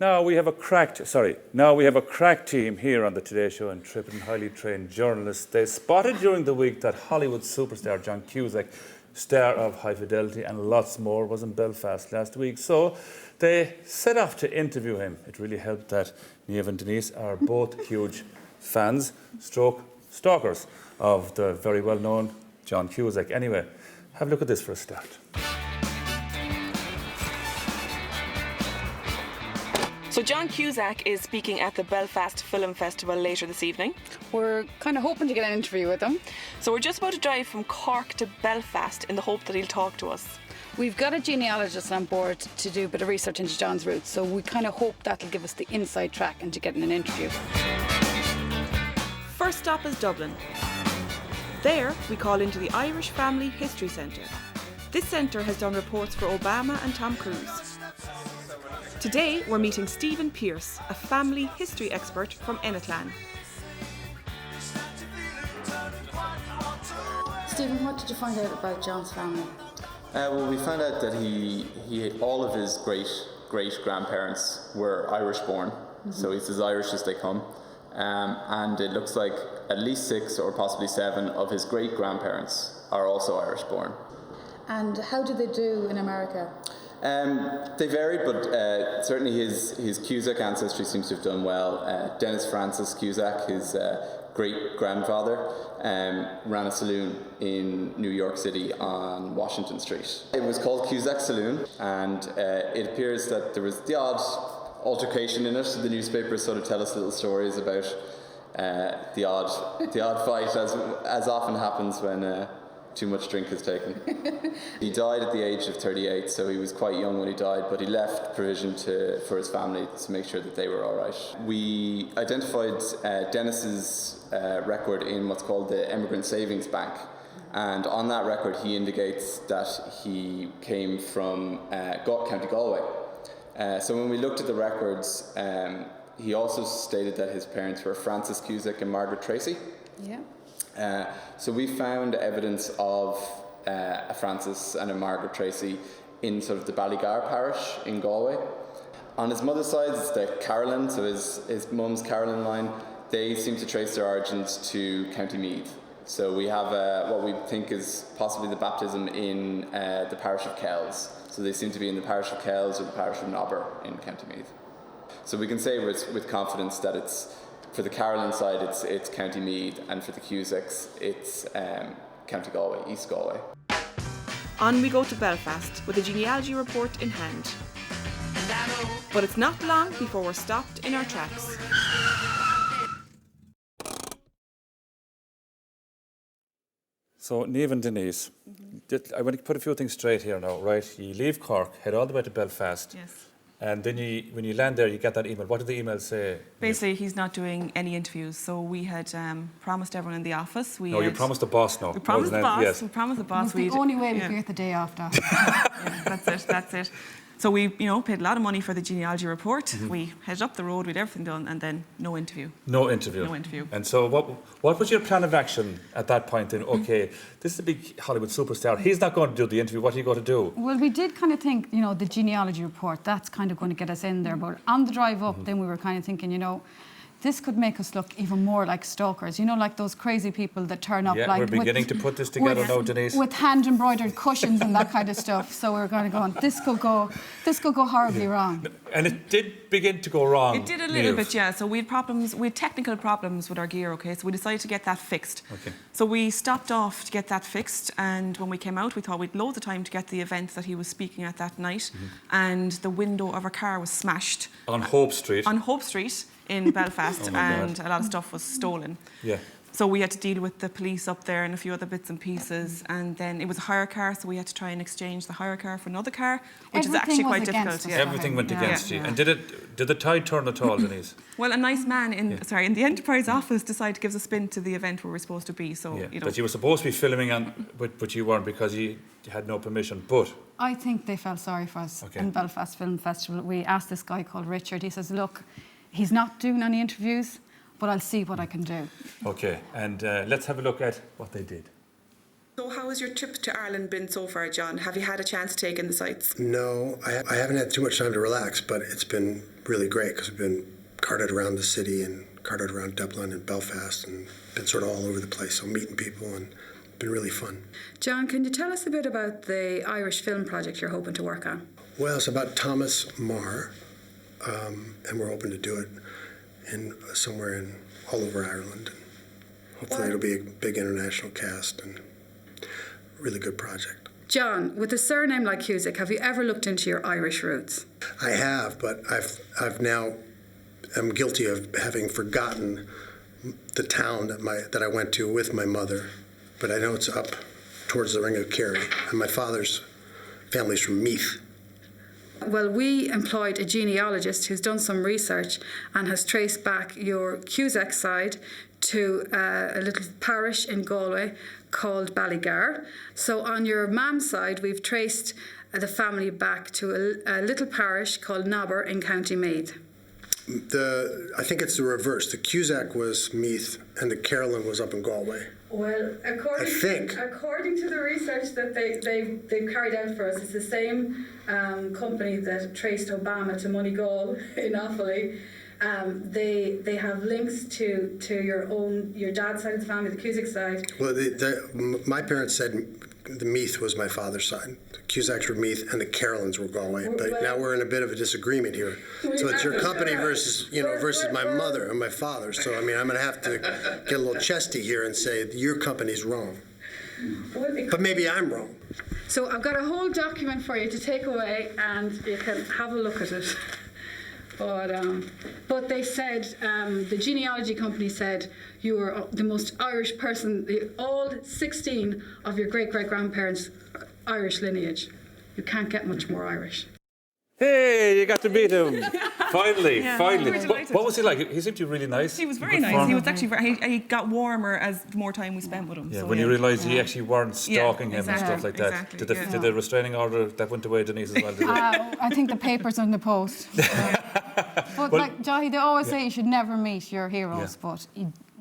Now we have a crack team here on the Today Show, and tripped and highly trained journalists. They spotted during the week that Hollywood superstar John Cusack, star of High Fidelity and lots more, was in Belfast last week. So they set off to interview him. It really helped that Naoimh and Denise are both huge fans, stalkers of the very well-known John Cusack. Anyway, have a look at this for a start. So John Cusack is speaking at the Belfast Film Festival later this evening. We're kind of hoping to get an interview with him. So we're just about to drive from Cork to Belfast in the hope that he'll talk to us. We've got a genealogist on board to do a bit of research into John's roots, so we kind of hope that'll give us the inside track into getting an interview. First stop is Dublin. There, we call into the Irish Family History Centre. This centre has done reports for Obama and Tom Cruise. Today, we're meeting Stephen Pearce, a family history expert from Ennisclan. Stephen, what did you find out about John's family? Well, we found out that he all of his great grandparents were Irish born, so he's as Irish as they come. And it looks like at least 6 or possibly 7 of his great grandparents are also Irish born. And how did they do in America? They varied, but certainly his Cusack ancestry seems to have done well. Dennis Francis Cusack, his great-grandfather, ran a saloon in New York City on Washington Street. It was called Cusack Saloon, and it appears that there was the odd altercation in it. The newspapers sort of tell us little stories about the odd fight, as often happens when too much drink is taken. He died at the age of 38, so he was quite young when he died, but he left provision for his family to make sure that they were all right. We identified Dennis's record in what's called the Emigrant Savings Bank, and on that record he indicates that he came from County Galway. So when we looked at the records, he also stated that his parents were Francis Cusack and Margaret Tracy. Yeah. So we found evidence of a Francis and a Margaret Tracy in sort of the Ballygar parish in Galway. On his mother's side, it's the Caroline, so his mum's Caroline line. They seem to trace their origins to County Meath. So we have what we think is possibly the baptism in the parish of Kells. So they seem to be in the parish of Kells or the parish of Nobber in County Meath. So we can say with confidence that it's, for the Caroline side, it's County Meath, and for the Cusacks, it's County Galway, East Galway. On we go to Belfast with a genealogy report in hand. But it's not long before we're stopped in our tracks. So, Naoimh and Denise, I want to put a few things straight here now, right? You leave Cork, head all the way to Belfast. Yes. And then when you land there, you get that email. What did the email say? Basically, he's not doing any interviews. So we had promised everyone in the office. You promised the boss now. We promised the boss. Yes. We promised the boss. It's the only way we get the day after. Yeah, that's it. So we, paid a lot of money for the genealogy report. We headed up the road, we had everything done, and then no interview. No interview. And so what was your plan of action at that point then? Okay, this is a big Hollywood superstar. He's not going to do the interview. What are you going to do? Well, we did kind of think, the genealogy report, that's kind of going to get us in there. But on the drive up, then we were kind of thinking, this could make us look even more like stalkers. Like those crazy people that turn up we're beginning to put this together now, Denise. With hand-embroidered cushions and that kind of stuff. So we're kind of going, this could go horribly wrong. And it did begin to go wrong. It did a little bit, yeah. So we had technical problems with our gear, okay? So we decided to get that fixed. Okay. So we stopped off to get that fixed, and when we came out, we thought we'd loads of time to get the event that he was speaking at that night, and the window of our car was smashed. On Hope Street? On Hope Street in Belfast, and a lot of stuff was stolen. Yeah. So we had to deal with the police up there and a few other bits and pieces, and then it was a hire car, so we had to try and exchange the hire car for another car, which is actually quite difficult. Yeah. Everything went against you. And did the tide turn at all, Denise? Well, a nice man in the Enterprise office decided to give us a spin to the event where we're supposed to be. So that you were supposed to be filming on, but you weren't because you had no permission. But I think they felt sorry for us in Belfast Film Festival. We asked this guy called Richard. He says, "Look, he's not doing any interviews, but I'll see what I can do." Okay, and let's have a look at what they did. So how How has your trip to Ireland been so far, John? Have you had a chance to take in the sights? No, I haven't had too much time to relax, but it's been really great because we've been carted around the city and carted around Dublin and Belfast and been sort of all over the place, so meeting people and been really fun. John, can you tell us a bit about the Irish film project you're hoping to work on? Well, it's about Thomas Marr, and we're hoping to do it somewhere all over Ireland. Hopefully it'll be a big international cast and really good project. John, with a surname like Cusack, have you ever looked into your Irish roots? I have, but I'm guilty of having forgotten the town that I went to with my mother, but I know it's up towards the Ring of Kerry, and my father's family's from Meath. Well, we employed a genealogist who's done some research and has traced back your Cusack side to a little parish in Galway called Ballygar. So on your mum's side, we've traced the family back to a little parish called Nobber in County Meath. I think it's the reverse. The Cusack was Meath and the Carolyn was up in Galway. Well, according to the research that they've carried out for us, it's the same company that traced Obama to Moneygall in Offaly. They have links to your dad's side of the family, the Cusack side. Well, my parents said the Meath was my father's side. The Cusacks were Meath and the Carolyns were Galway. But now we're in a bit of a disagreement here. So it's your company versus my mother and my father. So I mean, I'm going to have to get a little chesty here and say your company's wrong. But maybe I'm wrong. So I've got a whole document for you to take away, and you can have a look at it. But they said, the genealogy company said you were the most Irish person, all 16 of your great-great-grandparents' Irish lineage. You can't get much more Irish. Hey, you got to meet him. Finally. Really delighted. What was he like? He seemed to be really nice. He was very nice. He was actually he got warmer as the more time we spent with him. Yeah, so, when you realised you actually weren't stalking him and stuff like that. Exactly, Did the restraining order that went away, Denise, as well? Did it? I think the paper's on the post. But like Jahi, they always say you should never meet your heroes, but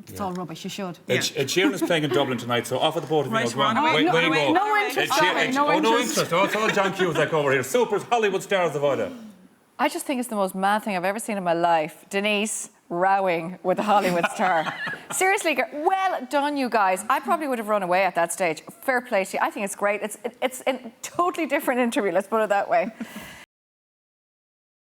it's all rubbish. You should. Ed Sheeran is playing in Dublin tonight, so off at the boat of Right, go on. no Go. No interest, Jahi, no interest. Oh, it's all John Cusack over here. Super Hollywood stars of Ida. I just think it's the most mad thing I've ever seen in my life. Denise rowing with a Hollywood star. Seriously, well done, you guys. I probably would have run away at that stage. Fair play to you. I think it's great. It's a totally different interview, let's put it that way.